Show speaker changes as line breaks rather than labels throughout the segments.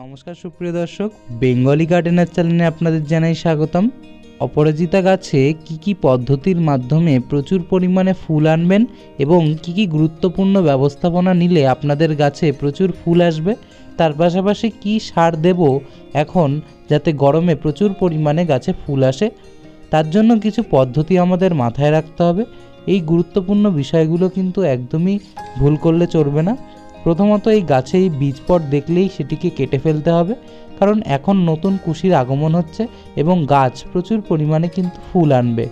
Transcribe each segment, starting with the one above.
নমস্কার সুপ্রিয় দর্শক, বেঙ্গলি গার্ডেনার চ্যানেলে আপনাদের জানাই স্বাগতম। অপরাজিতা গাছে কি পদ্ধতির মাধ্যমে প্রচুর পরিমাণে ফুল আনবেন এবং কি গুরুত্বপূর্ণ ব্যবস্থাপনা নিলে আপনাদের গাছে প্রচুর ফুল আসবে, তার পাশাপাশি কি সার দেব এখন যাতে গরমে প্রচুর পরিমাণে গাছে ফুল আসে, তার জন্য কিছু পদ্ধতি আমাদের মাথায় রাখতে হবে। এই গুরুত্বপূর্ণ বিষয়গুলো কিন্তু একদমই ভুল করলে চলবে না। প্রথমত, এই গাছে এই বীজ পট দেখলেই সেটিকে কেটে ফেলতে হবে, কারণ এখন নতুন কুশির আগমন হচ্ছে এবং গাছ প্রচুর পরিমাণে কিন্তু ফুল আনবে।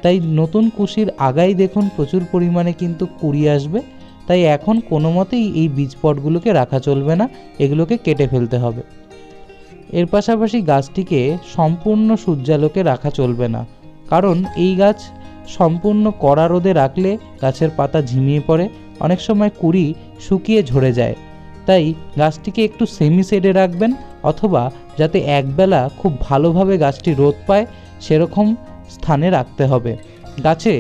তাই নতুন কুশির আগাই দেখুন প্রচুর পরিমাণে কিন্তু কুড়ি আসবে। তাই এখন কোনো মতেই এই বীজ পটগুলোকে রাখা চলবে না, এগুলোকে কেটে ফেলতে হবে। এর পাশাপাশি গাছটিকে সম্পূর্ণ সূর্যালোকে রাখা চলবে না, কারণ এই গাছ সম্পূর্ণ কড়া রোদে রাখলে গাছের পাতা ঝিমিয়ে পড়ে, অনেক সময় কুড়ি শুকিয়ে ঝরে যায়। তাই গাছটিকে একটু সেমি শেডে রাখবেন, অথবা যাতে একবেলা খুব ভালোভাবে গাছটি রোদ পায় সেরকম স্থানে রাখতে হবে। গাছে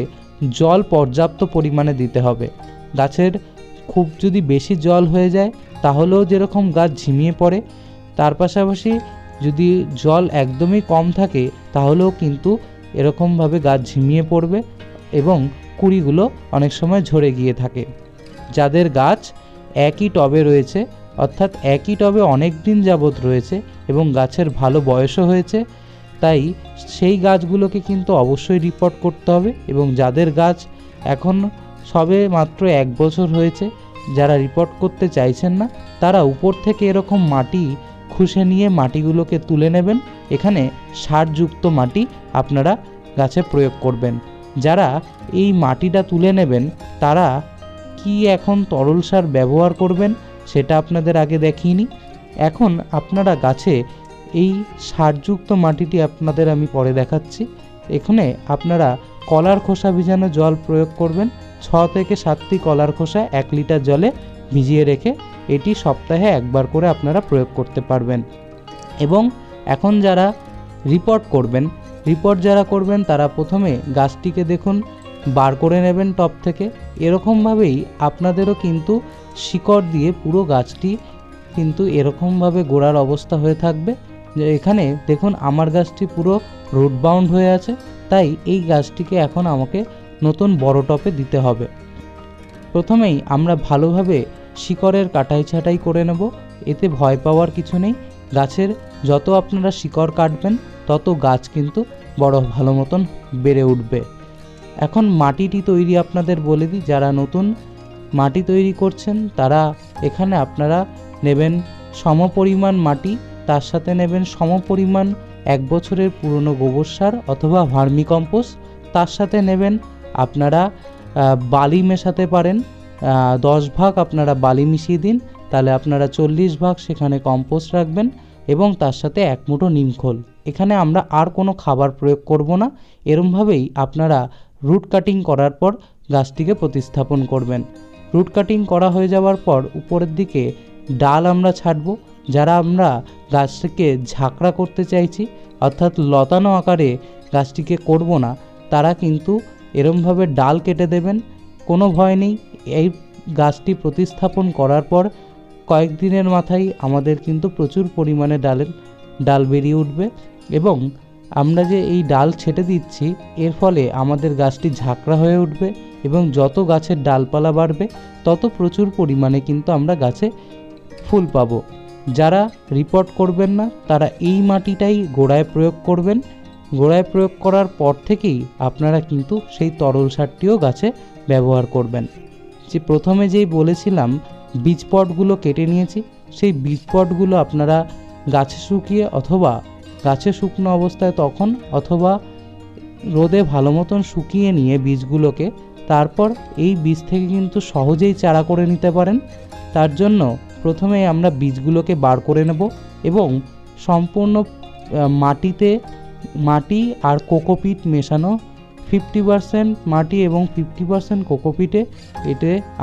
জল পর্যাপ্ত পরিমাণে দিতে হবে। গাছের খুব যদি বেশি জল হয়ে যায় তাহলেও যেরকম গাছ ঝিমিয়ে পড়ে, তার পাশাপাশি যদি জল একদমই কম থাকে তাহলেও কিন্তু এরকমভাবে গাছ ঝিমিয়ে পড়বে এবং কুড়িগুলো অনেক সময় ঝরে গিয়ে থাকে। যাদের গাছ একই টবে রয়েছে, অর্থাৎ একই টবে অনেক দিন যাবৎ রয়েছে এবং গাছের ভালো বয়সও হয়েছে, তাই সেই গাছগুলোকে কিন্তু অবশ্যই রিপোর্ট করতে হবে। এবং যাদের গাছ এখন সবে মাত্র 1 বছর হয়েছে, যারা রিপোর্ট করতে চাইছেন না, তারা উপর থেকে এরকম মাটি খুশে নিয়ে মাটিগুলোকে তুলে নেবেন। এখানে সারযুক্ত মাটি আপনারা গাছে প্রয়োগ করবেন। যারা এই মাটিটা তুলে নেবেন তারা কি এখন তরল সার ব্যবহার করবেন সেটা আপনাদের আগে দেখিনি। এখন আপনারা গাছে এই সারযুক্ত মাটিটি আপনাদের আমি পরে দেখাচ্ছি। এখানে আপনারা কলার খোসা ভিজানো জল প্রয়োগ করবেন। 6 থেকে 7টি কলার খোসা 1 লিটার জলে ভিজিয়ে রেখে এটি সপ্তাহে একবার করে আপনারা প্রয়োগ করতে পারবেন। এবং এখন যারা রিপোর্ট করবেন তারা প্রথমে গাছটিকে দেখুন বার করে নেবেন টব থেকে। এরকমভাবেই আপনাদেরও কিন্তু শিকড় দিয়ে পুরো গাছটি কিন্তু এরকমভাবে গোড়ার অবস্থা হয়ে থাকবে। যে এখানে দেখুন আমার গাছটি পুরো রুট বাউন্ড হয়ে আছে, তাই এই গাছটিকে এখন আমাকে নতুন বড় টবে দিতে হবে। প্রথমেই আমরা ভালোভাবে শিকড়ের কাটাই ছাঁটাই করে নেব, এতে ভয় পাওয়ার কিছু নেই। গাছের যত আপনারা শিকড় কাটবেন তত গাছ কিন্তু বড় ভালো মতন বেড়ে উঠবে। এখন মাটিটি তৈরি আপনাদের বলে দিই, যারা নতুন মাটি তৈরি করছেন তারা এখানে আপনারা নেবেন সমপরিমাণ মাটি, তার সাথে নেবেন সমপরিমাণ 1 বছরের পুরনো গোবর সার অথবা ভার্মি কম্পোস্ট, তার সাথে নেবেন আপনারা বালি মেশাতে পারেন। 10 ভাগ আপনারা বালি মিশিয়ে দিন, তাহলে আপনারা 40 ভাগ সেখানে কম্পোস্ট রাখবেন এবং তার সাথে 1 মুঠো নিমখোল। এখানে আমরা আর কোনো খাবার প্রয়োগ করব না। এরমভাবেই আপনারা রুট কাটিং করার পর গাছটিকে প্রতিস্থাপন করবেন। রুট কাটিং করা হয়ে যাওয়ার পর উপরের দিকে ডাল আমরা ছাড়বো। যারা আমরা গাছটিকে ঝাঁকড়া করতে চাইছি, অর্থাৎ লতানো আকারে গাছটিকে করব না, তারা কিন্তু এরমভাবে ডাল কেটে দেবেন, কোনো ভয় নেই। এই গাছটি প্রতিস্থাপন করার পর কয়েকদিনের মাথায় আমাদের কিন্তু প্রচুর পরিমাণে ডাল বেরিয়ে উঠবে এবং আমরা যে এই ডাল ছেটে দিচ্ছি এর ফলে আমাদের গাছটি ঝাঁকড়া হয়ে উঠবে এবং যত গাছের ডালপালা বাড়বে তত প্রচুর পরিমাণে কিন্তু আমরা গাছে ফুল পাবো। যারা রিপোর্ট করবেন না তারা এই মাটিটাই গোড়ায় প্রয়োগ করবেন। গোড়ায় প্রয়োগ করার পর থেকেই আপনারা কিন্তু সেই তরল সারটিও গাছে ব্যবহার করবেন। যে প্রথমে যেই বলেছিলাম বীজ পটগুলো কেটে নিয়েছি, সেই বীজ পটগুলো আপনারা গাছে শুকিয়ে অথবা গাছে শুকনো অবস্থায় তখন অথবা রোদে ভালো মতন শুকিয়ে নিয়ে বীজগুলোকে তারপর এই বীজ থেকে কিন্তু সহজেই চারা করে নিতে পারেন। তার জন্য প্রথমে আমরা বীজগুলোকে বার করে নেব এবং সম্পূর্ণ মাটি আর কোকোপিট মেশানো 50% মাটি এবং 50% কোকোপিটে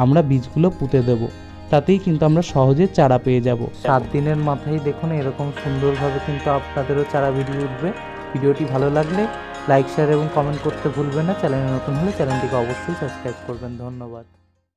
আমরা বীজগুলো পুঁতে দেব। তাতেই কিন্তু আমরা সহজে চারা পেয়ে যাব। 7 দিনের মাথায় দেখুন এরকম সুন্দরভাবে কিন্তু আপনাদেরও চারা বেরিয়ে উঠবে। ভিডিওটি ভালো লাগলে লাইক, শেয়ার এবং কমেন্ট করতে ভুলবেন না। চ্যানেলে নতুন হলে চ্যানেলটিকে অবশ্যই সাবস্ক্রাইব করবেন। ধন্যবাদ।